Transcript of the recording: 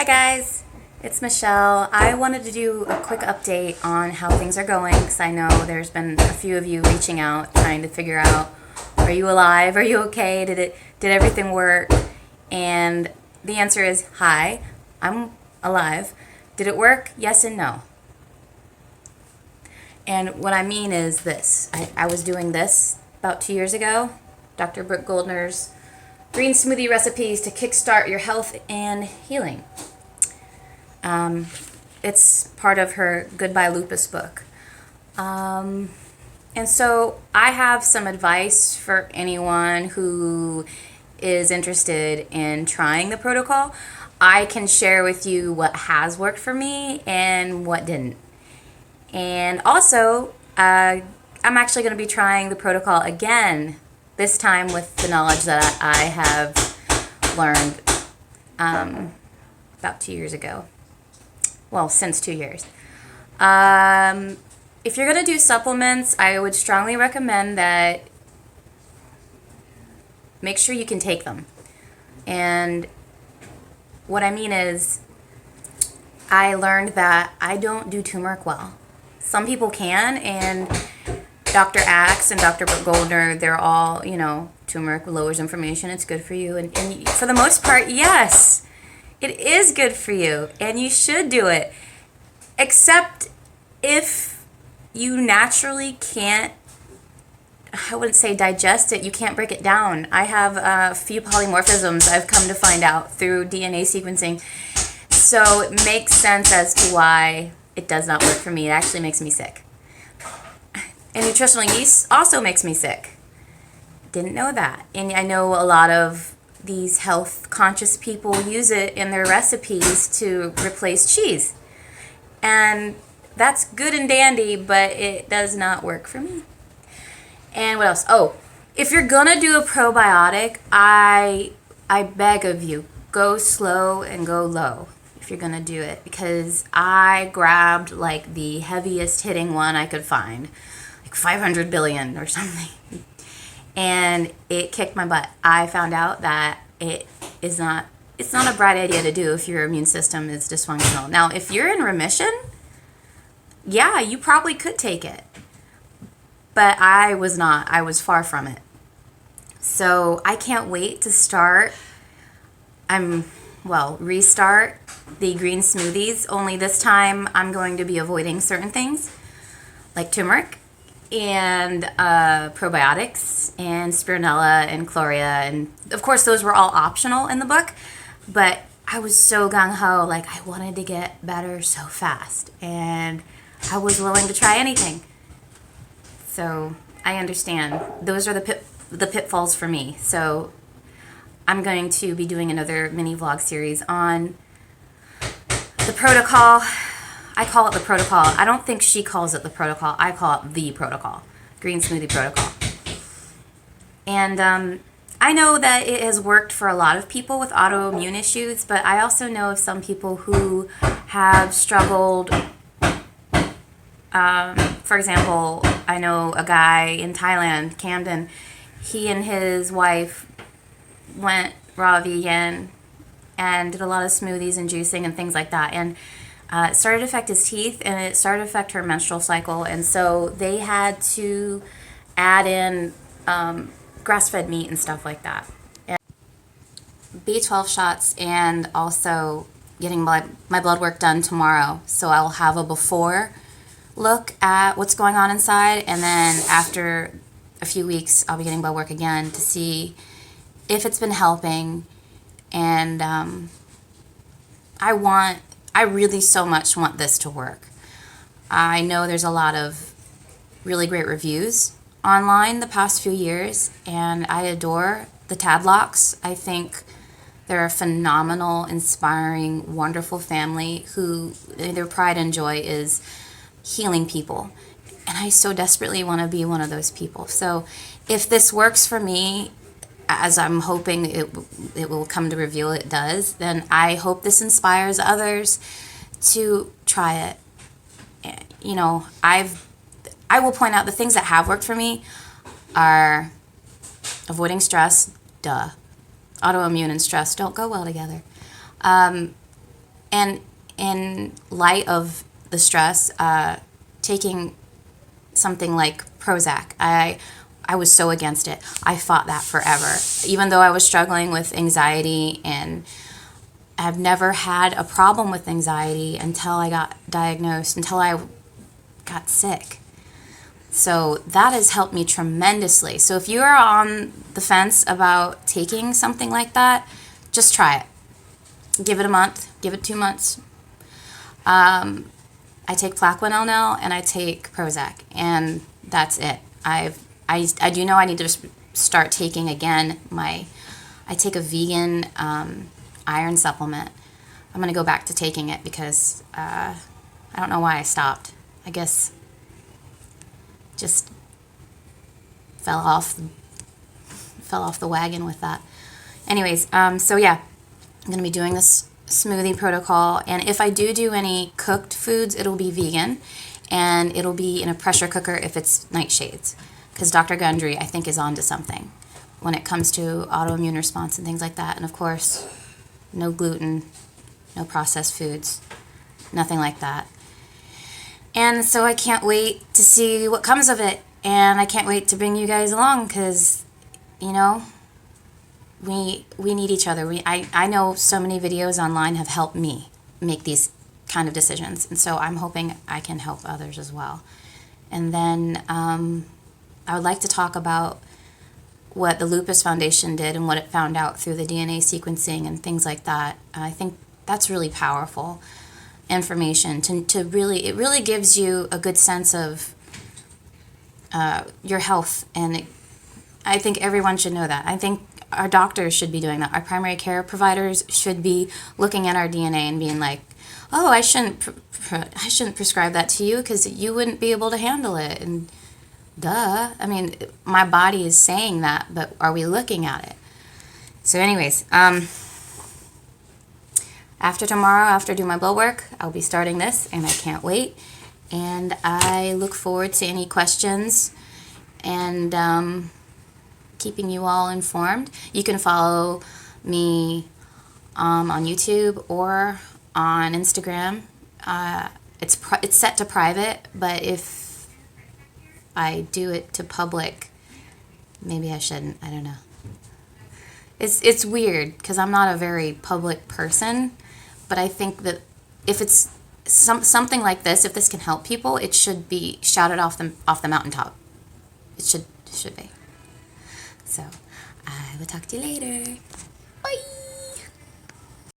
Hi guys, it's Michelle. I wanted to do a quick update on how things are going because I know there's been a few of you reaching out trying to figure out, are you alive? Are you okay? Did everything work? And the answer is hi, I'm alive. Did it work? Yes and no. And what I mean is this. I was doing this about 2 years ago. Dr. Brooke Goldner's green smoothie recipes to kickstart your health and healing. It's part of her Goodbye Lupus book. And so I have some advice for anyone who is interested in trying the protocol. I can share with you what has worked for me and what didn't. And also, I'm actually going to be trying the protocol again, this time with the knowledge that I have learned about 2 years ago. Well, since 2 years. If you're going to do supplements, I would strongly recommend that make sure you can take them. And what I mean is, I learned that I don't do turmeric well. Some people can, and Dr. Axe and Dr. Goldner, they're all, turmeric lowers inflammation, it's good for you. And for the most part, yes, it is good for you, and you should do it. Except if you naturally can't, I wouldn't say digest it, you can't break it down. I have a few polymorphisms I've come to find out through DNA sequencing. So it makes sense as to why it does not work for me. It actually makes me sick. And nutritional yeast also makes me sick. Didn't know that. And I know a lot of these health conscious people use it in their recipes to replace cheese. And that's good and dandy, but it does not work for me. And what else? Oh, if you're gonna do a probiotic, I beg of you, go slow and go low if you're gonna do it, because I grabbed like the heaviest hitting one I could find, like 500 billion or something, and it kicked my butt. I found out that it's not a bright idea to do if your immune system is dysfunctional. Now, if you're in remission, yeah, you probably could take it. But I was not. I was far from it. So I can't wait to restart the green smoothies. Only this time I'm going to be avoiding certain things like turmeric and probiotics and spirulina and chloria. And of course, those were all optional in the book. But I was so gung-ho, like I wanted to get better so fast. And I was willing to try anything. So I understand. Those are the pitfalls for me. So I'm going to be doing another mini vlog series on the protocol. I call it the protocol. I don't think she calls it the protocol. I call it the protocol. Green smoothie protocol. And I know that it has worked for a lot of people with autoimmune issues, but I also know of some people who have struggled. For example, I know a guy in Thailand, Camden, he and his wife went raw vegan and did a lot of smoothies and juicing and things like that. And it started to affect his teeth, and it started to affect her menstrual cycle. And so they had to add in grass-fed meat and stuff like that. And B12 shots, and also getting my blood work done tomorrow. So I'll have a before look at what's going on inside, and then after a few weeks I'll be getting blood work again to see if it's been helping. And I really so much want this to work. I know there's a lot of really great reviews online the past few years, and I adore the Tadlocks. I think they're a phenomenal, inspiring, wonderful family who their pride and joy is healing people, and I so desperately want to be one of those people. So if this works for me, as I'm hoping it will come to reveal it does, then I hope this inspires others to try it. I will point out the things that have worked for me are avoiding stress. Duh. Autoimmune and stress don't go well together. And in light of the stress, taking something like Prozac, I was so against it. I fought that forever. Even though I was struggling with anxiety, and I've never had a problem with anxiety until I got diagnosed, until I got sick. So that has helped me tremendously. So if you are on the fence about taking something like that, just try it. Give it a month, give it 2 months. I take Plaquenil now, and I take Prozac, and that's it. I do know I need to start taking again I take a vegan iron supplement. I'm going to go back to taking it because I don't know why I stopped. I guess just fell off the wagon with that. Anyways, so yeah, I'm going to be doing this smoothie protocol, and if I do any cooked foods, it'll be vegan, and it'll be in a pressure cooker if it's nightshades, because Dr. Gundry, I think, is onto something when it comes to autoimmune response and things like that. And of course, no gluten, no processed foods, nothing like that. And so I can't wait to see what comes of it, and I can't wait to bring you guys along, because, you know, we need each other. I know so many videos online have helped me make these kind of decisions, and so I'm hoping I can help others as well. And then I would like to talk about what the Lupus Foundation did and what it found out through the DNA sequencing and things like that. I think that's really powerful information to really, it really gives you a good sense of your health, and I think everyone should know that. I think our doctors should be doing that. Our primary care providers should be looking at our DNA and being like, oh, I shouldn't prescribe that to you because you wouldn't be able to handle it. And duh. I mean, my body is saying that, but are we looking at it? So anyways, after tomorrow, after I do my blood work, I'll be starting this, and I can't wait. And I look forward to any questions, and keeping you all informed. You can follow me on YouTube or on Instagram. It's set to private, but if I do it to public, maybe I shouldn't. I don't know. It's weird because I'm not a very public person, but I think that if it's something like this, if this can help people, it should be shouted off the mountaintop. It should be. So, I will talk to you later. Bye.